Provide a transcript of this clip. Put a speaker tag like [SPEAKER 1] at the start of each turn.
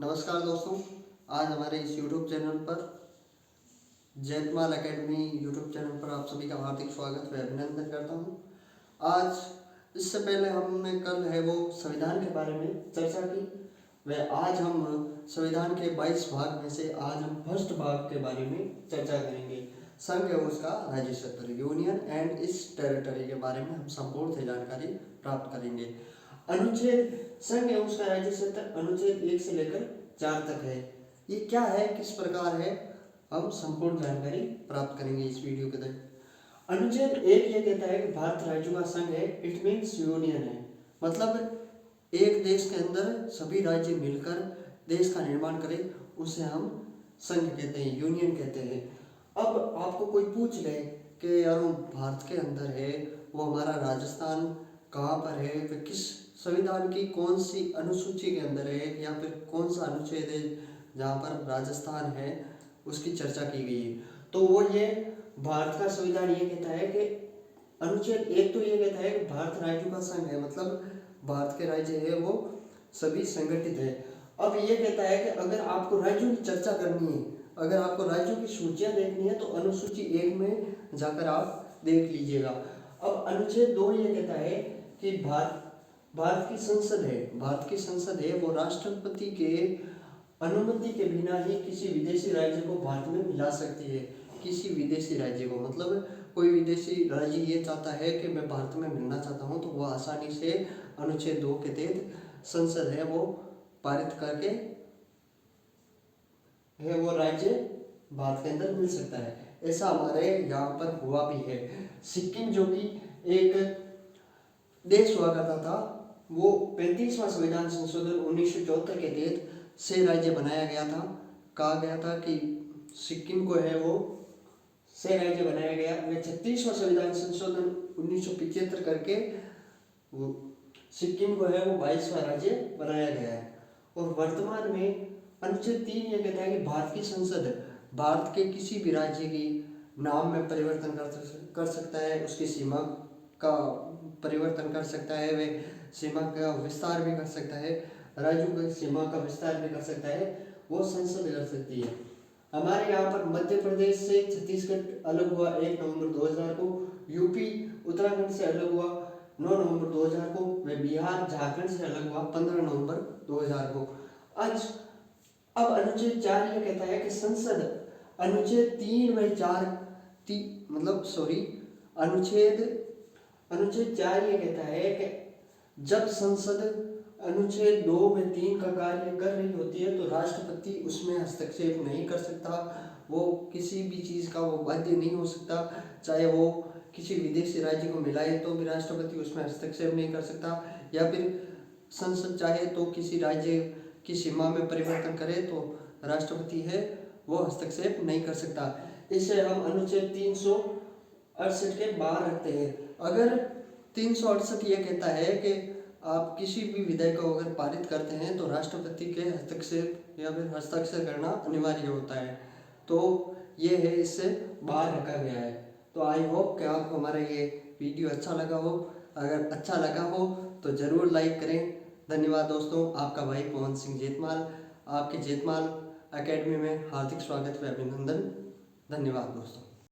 [SPEAKER 1] नमस्कार दोस्तों, आज हमारे इस YouTube चैनल पर जैतमाल एकेडमी YouTube चैनल पर आप सभी का हार्दिक स्वागत व अभिनंदन करता हूं। आज इससे पहले हमने कल है वो संविधान के बारे में चर्चा की व आज हम संविधान के 22 भाग में से आज हम फर्स्ट भाग के बारे में चर्चा करेंगे। संघ है उसका राज्य क्षेत्र, यूनियन एंड इस टेरिटरी के बारे में हम संपूर्ण से जानकारी प्राप्त करेंगे। अनुच्छेद संघ एवं उसका राज्य क्षेत्र अनुच्छेद 1 से लेकर 4 तक है। ये क्या है, किस प्रकार है, हम संपूर्ण जानकारी प्राप्त करेंगे इस वीडियो के तहत। अनुच्छेद 1 ये कहता है कि भारत राज्यों का संघ है, इट मीन्स यूनियन है, मतलब एक देश के अंदर सभी राज्य मिलकर देश का निर्माण करें, उसे हम संघ कहते हैं, यूनियन कहते हैं। अब आपको कोई पूछ ले कि यार वो भारत के अंदर है, वो हमारा राजस्थान कहाँ पर है, वे किस संविधान की कौन सी अनुसूची के अंदर है या फिर कौन सा अनुच्छेद है जहाँ पर राजस्थान है उसकी चर्चा की गई है, तो वो ये भारत का संविधान ये कहता है कि अनुच्छेद 1 तो ये कहता है कि भारत राज्यों का संघ है, मतलब भारत के राज्य है वो सभी संगठित है। अब ये कहता है कि अगर आपको राज्यों की चर्चा करनी है, अगर आपको राज्यों की सूचियाँ देखनी है तो अनुसूची 1 में जाकर आप देख लीजिएगा। अब अनुच्छेद 2 ये कहता है कि भारत की संसद है, भारत की संसद है वो राष्ट्रपति के अनुमति के बिना ही किसी विदेशी राज्य को भारत में मिला सकती है। किसी विदेशी राज्य को, मतलब कोई विदेशी राज्य ये चाहता है कि मैं भारत में मिलना चाहता हूँ, तो वो आसानी से अनुच्छेद 2 के तहत संसद है वो पारित करके है वो राज्य भारत के अंदर मिल सकता है। ऐसा हमारे यहाँ पर हुआ भी है। सिक्किम जो कि एक देश हुआ करता था, वो 35वां संविधान संशोधन 1974 के तहत से राज्य बनाया गया था। कहा गया था कि सिक्किम को है वो से राज्य बनाया गया। वे 36वां संविधान संशोधन 1975 करके वो सिक्किम को है वो 22वां राज्य बनाया गया है। और वर्तमान में अनुच्छेद 3 ये कहता है कि भारत की संसद भारत के किसी भी राज्य की नाम में परिवर्तन कर सकता है, उसकी सीमा का परिवर्तन कर सकता है, वे सीमा का विस्तार भी कर सकता है, राज्यों की सीमा का विस्तार भी कर सकता है, वो संसद कर सकती है। हमारे यहाँ पर मध्य प्रदेश से छत्तीसगढ़ अलग हुआ 1 नवंबर 2000 को, यूपी उत्तराखंड से अलग हुआ 9 नवंबर 2000 को, वे बिहार झारखंड से अलग हुआ 15 नवंबर 2000 को। आज अब अनुच्छेद 4 ये कहता है कि संसद अनुच्छेद 3 व 4 अनुच्छेद 4 ये कहता है कि जब संसद अनुच्छेद 2 व 3 का कार्य कर रही होती है तो राष्ट्रपति उसमें हस्तक्षेप नहीं कर सकता। वो किसी भी चीज़ का वो बाध्य नहीं हो सकता, चाहे वो किसी विदेशी राज्य को मिलाए तो भी राष्ट्रपति उसमें हस्तक्षेप नहीं कर सकता, या फिर संसद चाहे तो किसी राज्य की सीमा में परिवर्तन करे तो राष्ट्रपति है वो हस्तक्षेप नहीं कर सकता। इसे हम अनुच्छेद 368 के बाहर रखते हैं। अगर 368 ये कहता है कि आप किसी भी विधेयक को अगर पारित करते हैं तो राष्ट्रपति के हस्तक्षेप या फिर हस्ताक्षर करना अनिवार्य होता है, तो ये है इससे बाहर रखा गया है। तो आई होप कि आपको हमारा ये वीडियो अच्छा लगा हो। अगर अच्छा लगा हो तो ज़रूर लाइक करें। धन्यवाद दोस्तों, आपका भाई पवन सिंह जैतमाल, आपके जैतमाल एकेडमी में हार्दिक स्वागत व अभिनंदन। धन्यवाद दोस्तों।